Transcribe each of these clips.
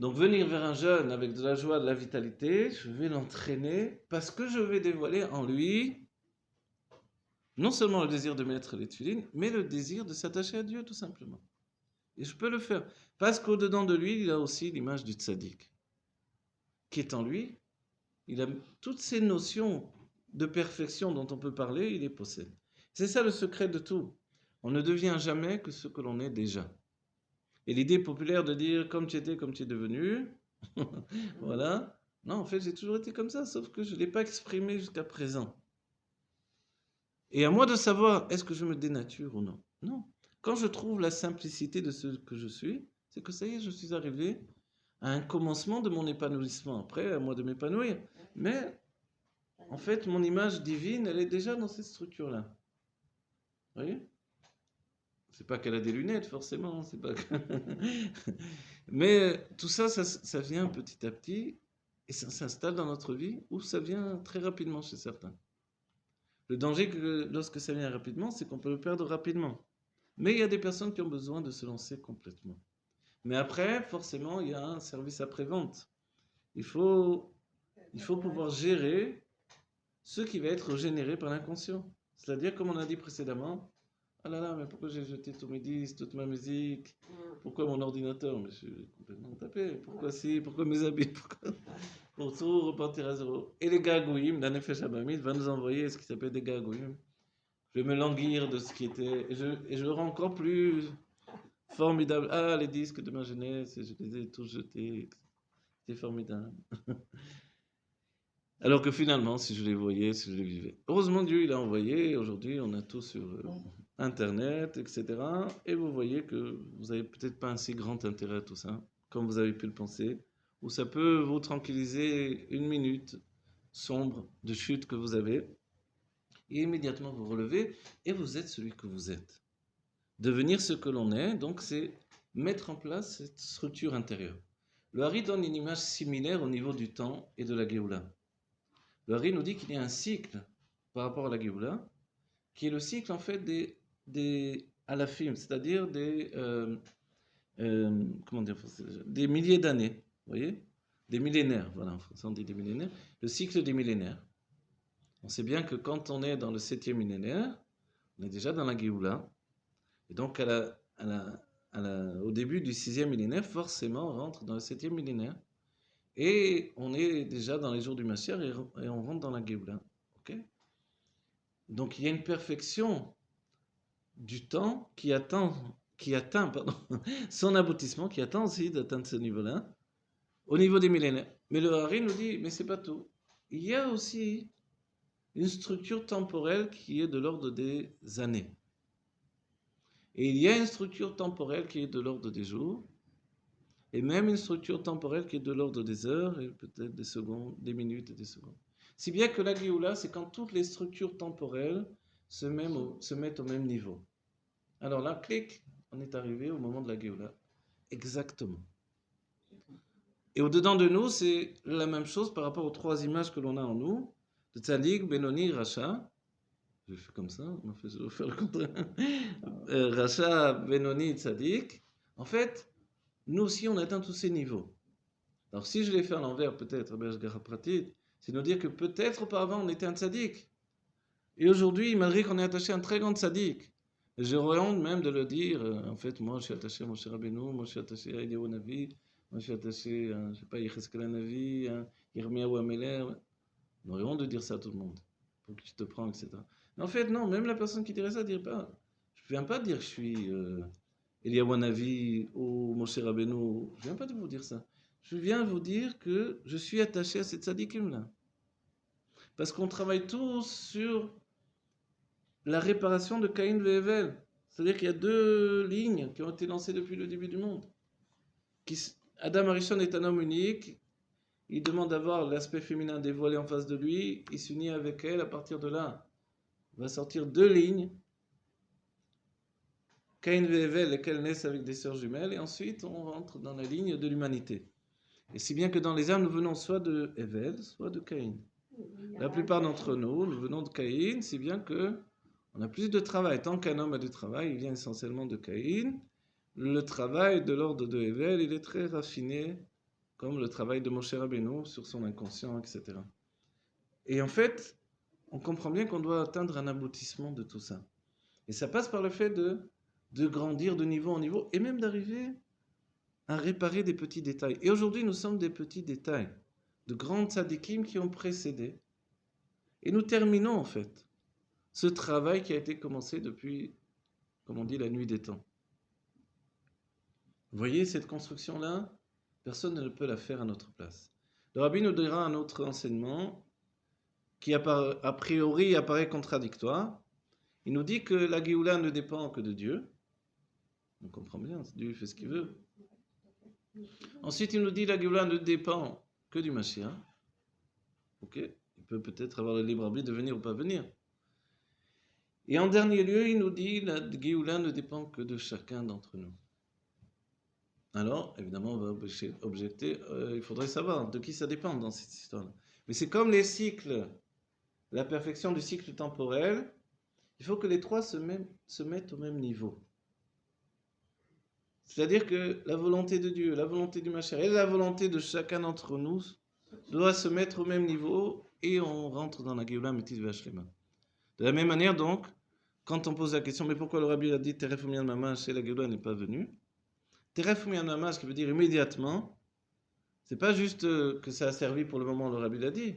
Donc venir vers un jeune avec de la joie, de la vitalité, je vais l'entraîner parce que je vais dévoiler en lui non seulement le désir de mettre les tefilines, mais le désir de s'attacher à Dieu tout simplement. Et je peux le faire parce qu'au-dedans de lui, il a aussi l'image du tzaddik qui est en lui. Il a toutes ces notions de perfection dont on peut parler, il les possède. C'est ça le secret de tout. On ne devient jamais que ce que l'on est déjà. Et l'idée populaire de dire comme tu étais, comme tu es devenu, voilà. Non, en fait, j'ai toujours été comme ça, sauf que je ne l'ai pas exprimé jusqu'à présent. Et à moi de savoir, est-ce que je me dénature ou non? Non. Quand je trouve la simplicité de ce que je suis, c'est que ça y est, je suis arrivé à un commencement de mon épanouissement. Après, à moi de m'épanouir. Mais, en fait, mon image divine, elle est déjà dans cette structure-là. Vous voyez? C'est pas qu'elle a des lunettes, forcément. C'est pas que... Mais tout ça, ça vient petit à petit et ça s'installe dans notre vie ou ça vient très rapidement chez certains. Le danger, que, lorsque ça vient rapidement, c'est qu'on peut le perdre rapidement. Mais il y a des personnes qui ont besoin de se lancer complètement. Mais après, forcément, il y a un service après-vente. Il faut pouvoir gérer ce qui va être généré par l'inconscient. C'est-à-dire, comme on a dit précédemment, ah là là, mais pourquoi j'ai jeté tous mes disques, toute ma musique? Pourquoi mon ordinateur? Mais je suis complètement tapé. Pourquoi si? Pourquoi mes habits? Pourquoi... Pour tout repartir à zéro. Et les gargouilles, la Nefesh Abamid va nous envoyer ce qui s'appelle des gargouilles. Je vais me languir de ce qui était. Et je le rends encore plus formidable. Ah, les disques de ma jeunesse, je les ai tous jetés. C'était formidable. Alors que finalement, si je les voyais, si je les vivais. Heureusement, Dieu, il a envoyé. Aujourd'hui, on a tout sur Internet, etc. Et vous voyez que vous n'avez peut-être pas un si grand intérêt à tout ça, comme vous avez pu le penser. Ou ça peut vous tranquilliser une minute sombre de chute que vous avez. Et immédiatement, vous relevez et vous êtes celui que vous êtes. Devenir ce que l'on est, donc c'est mettre en place cette structure intérieure. Le Hari donne une image similaire au niveau du temps et de la Géoula. Le Hari nous dit qu'il y a un cycle par rapport à la Géoula, qui est le cycle en fait des alafim, c'est-à-dire comment dire, des milliers d'années, vous voyez? Des millénaires, voilà, en français on dit des millénaires, le cycle des millénaires. On sait bien que quand on est dans le 7e millénaire, on est déjà dans la Géoula, et donc au début du 6e millénaire, forcément on rentre dans le 7e millénaire, et on est déjà dans les jours du Mashiach et on rentre dans la Géoula. Okay? Donc il y a une perfection du temps qui atteint son aboutissement, qui attend aussi d'atteindre ce niveau-là, au niveau des millénaires. Mais le Hari nous dit, mais c'est pas tout. Il y a aussi une structure temporelle qui est de l'ordre des années. Et il y a une structure temporelle qui est de l'ordre des jours, et même une structure temporelle qui est de l'ordre des heures, et peut-être des secondes, des minutes et des secondes. Si bien que la Géoula, c'est quand toutes les structures temporelles se mettent au même niveau. Alors là, clic, on est arrivé au moment de la Géoula. Exactement. Et au-dedans de nous, c'est la même chose par rapport aux trois images que l'on a en nous. De Tzadik, Benoni, Racha. Je fais comme ça, je vais faire le contraire. Racha, Benoni, Tzadik. En fait, nous aussi, on atteint tous ces niveaux. Alors si je les fais à l'envers, peut-être, c'est nous dire que peut-être auparavant, on était un Tzadik. Et aujourd'hui, malgré qu'on est attaché à un très grand Tzadik, j'aurais honte même de le dire. En fait, moi, je suis attaché à Moshe Rabbeinu, moi, je suis attaché à Eliyahu Navi, moi, je suis attaché à, je sais pas, Yecheskel Navi, à Yirmiyahu Ameler. On aurait honte de dire ça à tout le monde. Pour que tu te prends, etc. Mais en fait, non, même la personne qui dirait ça dirait pas. Je viens pas dire que je suis Eliyahu Navi ou Moshe Rabbeinu. Je viens pas de vous dire ça. Je viens vous dire que je suis attaché à cette tzadikim-là. Parce qu'on travaille tous sur la réparation de Caïn et Hevel. C'est-à-dire qu'il y a deux lignes qui ont été lancées depuis le début du monde. Adam Arishon est un homme unique. Il demande d'avoir l'aspect féminin dévoilé en face de lui. Il s'unit avec elle. À partir de là, va sortir deux lignes. Caïn et Hevel, lesquelles naissent avec des sœurs jumelles. Et ensuite, on rentre dans la ligne de l'humanité. Et si bien que dans les âmes, nous venons soit de Hevel, soit de Caïn. La plupart d'entre nous, nous venons de Caïn, si bien que on a plus de travail. Tant qu'un homme a du travail, il vient essentiellement de Caïn. Le travail de l'ordre de Hevel, il est très raffiné comme le travail de Moshe Rabbeinu sur son inconscient, etc. Et en fait, on comprend bien qu'on doit atteindre un aboutissement de tout ça. Et ça passe par le fait de grandir de niveau en niveau, et même d'arriver à réparer des petits détails. Et aujourd'hui, nous sommes des petits détails, de grands tzadikim qui ont précédé. Et nous terminons, en fait, ce travail qui a été commencé depuis, comme on dit, la nuit des temps. Vous voyez, cette construction-là, personne ne peut la faire à notre place. Le Rabbi nous dira un autre enseignement qui, a priori, apparaît contradictoire. Il nous dit que la Géoula ne dépend que de Dieu. On comprend bien, Dieu fait ce qu'il veut. Ensuite, il nous dit que la Géoula ne dépend que du Mashiach. Ok, il peut peut-être avoir le libre arbitre de venir ou pas venir. Et en dernier lieu, il nous dit que la Géoula ne dépend que de chacun d'entre nous. Alors, évidemment, on va objecter, il faudrait savoir de qui ça dépend dans cette histoire-là. Mais c'est comme les cycles, la perfection du cycle temporel, il faut que les trois se mettent au même niveau. C'est-à-dire que la volonté de Dieu, la volonté du Mashiach et la volonté de chacun d'entre nous doivent se mettre au même niveau et on rentre dans la Géoula Métis Vachlema. De la même manière, donc, quand on pose la question, mais pourquoi le Rabbi a dit Teref Umian Mamash et la Géoula n'est pas venue? Teref Umian Mamash, qui veut dire immédiatement, c'est pas juste que ça a servi pour le moment, le Rabbi l'a dit.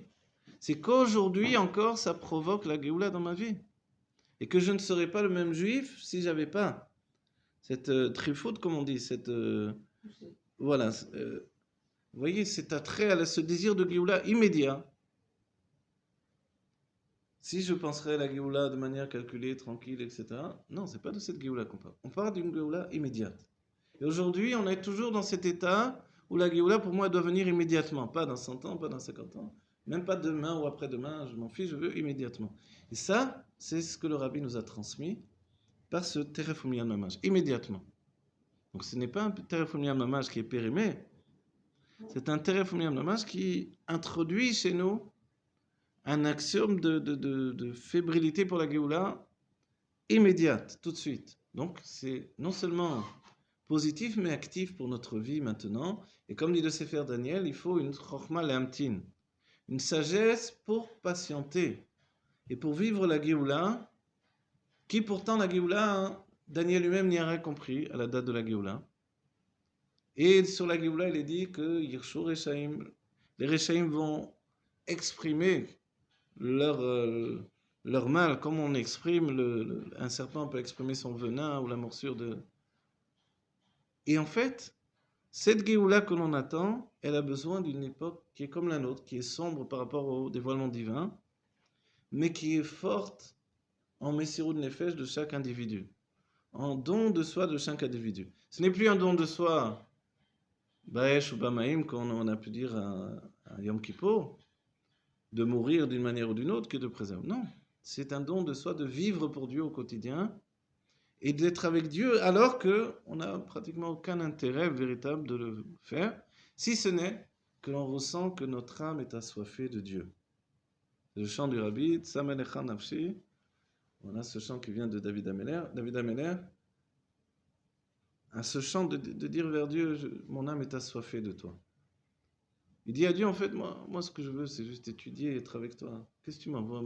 C'est qu'aujourd'hui encore, ça provoque la Géoula dans ma vie. Et que je ne serais pas le même juif si j'avais pas cette trifoute, comme on dit, cette voilà, vous voyez, cet attrait, ce désir de Géoula immédiat. Si je penserais à la Géoula de manière calculée, tranquille, etc., non, c'est pas de cette Géoula qu'on parle. On parle d'une Géoula immédiate. Et aujourd'hui, on est toujours dans cet état où la Géoula, pour moi, doit venir immédiatement, pas dans 100 ans, pas dans 50 ans, même pas demain ou après-demain, je m'en fiche, je veux immédiatement. Et ça, c'est ce que le Rabbi nous a transmis par ce Teref Umian Mamash, immédiatement. Donc ce n'est pas un Teref Umian Mamash qui est périmé, c'est un Teref Umian Mamash qui introduit chez nous un axiome de fébrilité pour la Géoula immédiate, tout de suite. Donc c'est non seulement positif, mais actif pour notre vie maintenant. Et comme dit le Sefer Daniel, il faut une Chochma Lehamtin, une sagesse pour patienter et pour vivre la Géoula, qui pourtant la Géoula, Daniel lui-même n'y a rien compris à la date de la Géoula. Et sur la Géoula, il est dit que Yirshu Rechaim, les Rechaim vont exprimer leur mal, comme on exprime, un serpent peut exprimer son venin ou la morsure de... Et en fait, cette Géoula que l'on attend, elle a besoin d'une époque qui est comme la nôtre, qui est sombre par rapport au dévoilement divin, mais qui est forte en Messirut Nefesh de chaque individu, en don de soi de chaque individu. Ce n'est plus un don de soi, Baesh ou Bamaïm, comme on a pu dire à Yom Kippour, de mourir d'une manière ou d'une autre que de préserver. Non, c'est un don de soi de vivre pour Dieu au quotidien et d'être avec Dieu alors qu'on n'a pratiquement aucun intérêt véritable de le faire, si ce n'est que l'on ressent que notre âme est assoiffée de Dieu. Le chant du Rabbi, Tsamelecha Nafshi, voilà ce chant qui vient de David Ameller. David Ameller a ce chant de dire vers Dieu, mon âme est assoiffée de toi. Il dit à Dieu, en fait, moi ce que je veux, c'est juste étudier et être avec toi. Qu'est-ce que tu m'envoies?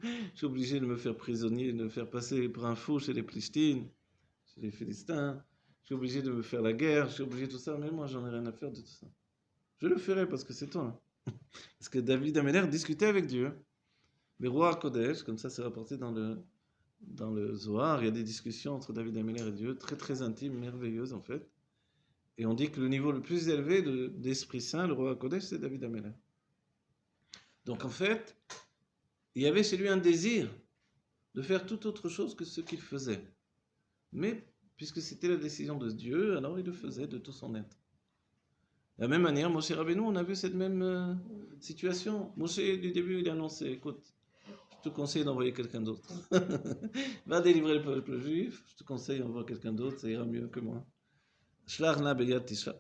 Je suis obligé de me faire prisonnier, de me faire passer pour un fou chez les Plistines, chez les Philistins. Je suis obligé de me faire la guerre, je suis obligé de tout ça, mais moi, j'en ai rien à faire de tout ça. Je le ferai parce que c'est toi. Parce que David Ameller discutait avec Dieu. Les rois Kodesh, comme ça c'est rapporté dans le Zohar, il y a des discussions entre David Ameller et Dieu, très très intimes, merveilleuses en fait. Et on dit que le niveau le plus élevé d'Esprit Saint, le roi Kodesh, c'est David Ameller. Donc en fait, il y avait chez lui un désir de faire tout autre chose que ce qu'il faisait. Mais puisque c'était la décision de Dieu, alors il le faisait de tout son être. De la même manière, Moshe Rabbeinu, on a vu cette même situation. Moshe, du début, il a annoncé, écoute, je te conseille d'envoyer quelqu'un d'autre. Va délivrer le peuple juif, je te conseille d'envoyer quelqu'un d'autre, ça ira mieux que moi.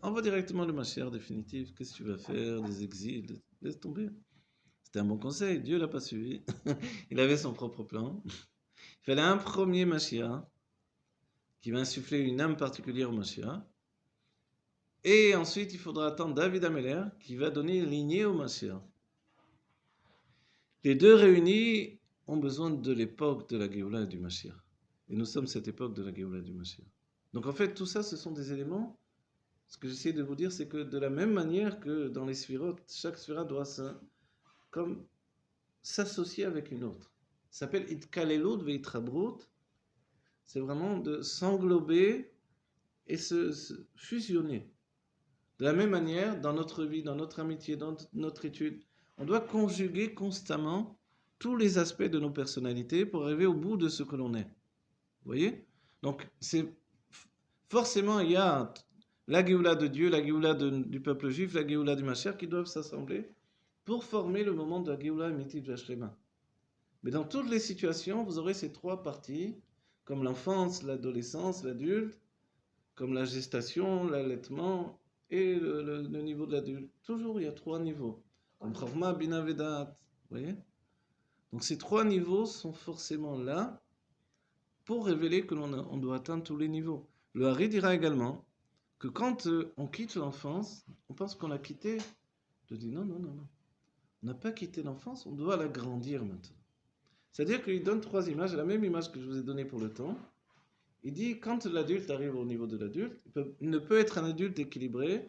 Envoie directement le Mashiach définitif. Qu'est-ce que tu vas faire? Des exils? Laisse tomber. C'était un bon conseil. Dieu l'a pas suivi. Il avait son propre plan. Il fallait un premier Mashiach qui va insuffler une âme particulière au Mashiach. Et ensuite, il faudra attendre David Ameller qui va donner une lignée au Mashiach. Les deux réunis ont besoin de l'époque de la Géoula et du Mashiach. Et nous sommes cette époque de la Géoula et du Mashiach. Donc en fait, tout ça, ce sont des éléments. Ce que j'essaie de vous dire, c'est que de la même manière que dans les sphirotes, chaque sphira doit s'associer avec une autre. Ça s'appelle Itkalelut veitrabrut. C'est vraiment de s'englober et se fusionner. De la même manière, dans notre vie, dans notre amitié, dans notre étude, on doit conjuguer constamment tous les aspects de nos personnalités pour arriver au bout de ce que l'on est. Vous voyez? Donc, forcément, il y a la Géoula de Dieu, la Géoula du peuple juif, la Géoula du Mashiach qui doivent s'assembler pour former le moment de la Géoula émitive Vashlema. Mais dans toutes les situations, vous aurez ces trois parties, comme l'enfance, l'adolescence, l'adulte, comme la gestation, l'allaitement et le niveau de l'adulte. Toujours, il y a trois niveaux. Comme Chorma, Bina, Vedat. Vous voyez? Donc ces trois niveaux sont forcément là pour révéler que l'on doit atteindre tous les niveaux. Le Hari dira également que quand on quitte l'enfance, on pense qu'on l'a quitté. Je dis non, non, non, non. On n'a pas quitté l'enfance, on doit la grandir maintenant. C'est-à-dire qu'il donne trois images, la même image que je vous ai donnée pour le temps. Il dit, quand l'adulte arrive au niveau de l'adulte, il ne peut être un adulte équilibré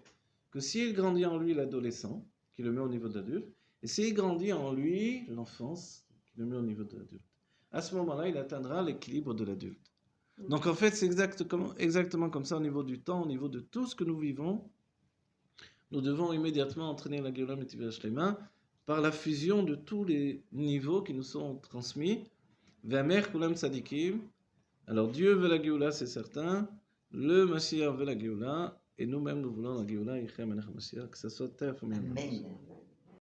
que s'il grandit en lui l'adolescent, qui le met au niveau de l'adulte, et s'il grandit en lui l'enfance, qui le met au niveau de l'adulte. À ce moment-là, il atteindra l'équilibre de l'adulte. Donc en fait, c'est exactement comme ça au niveau du temps, au niveau de tout ce que nous vivons. Nous devons immédiatement entraîner la Géoula Mitivah Shlema par la fusion de tous les niveaux qui nous sont transmis. Ve'amer kulam tzadikim. Alors Dieu veut la Géoula, c'est certain. Le Mashiach veut la Géoula. Et nous-mêmes, nous voulons la Géoula. Que ça soit terre, Amen.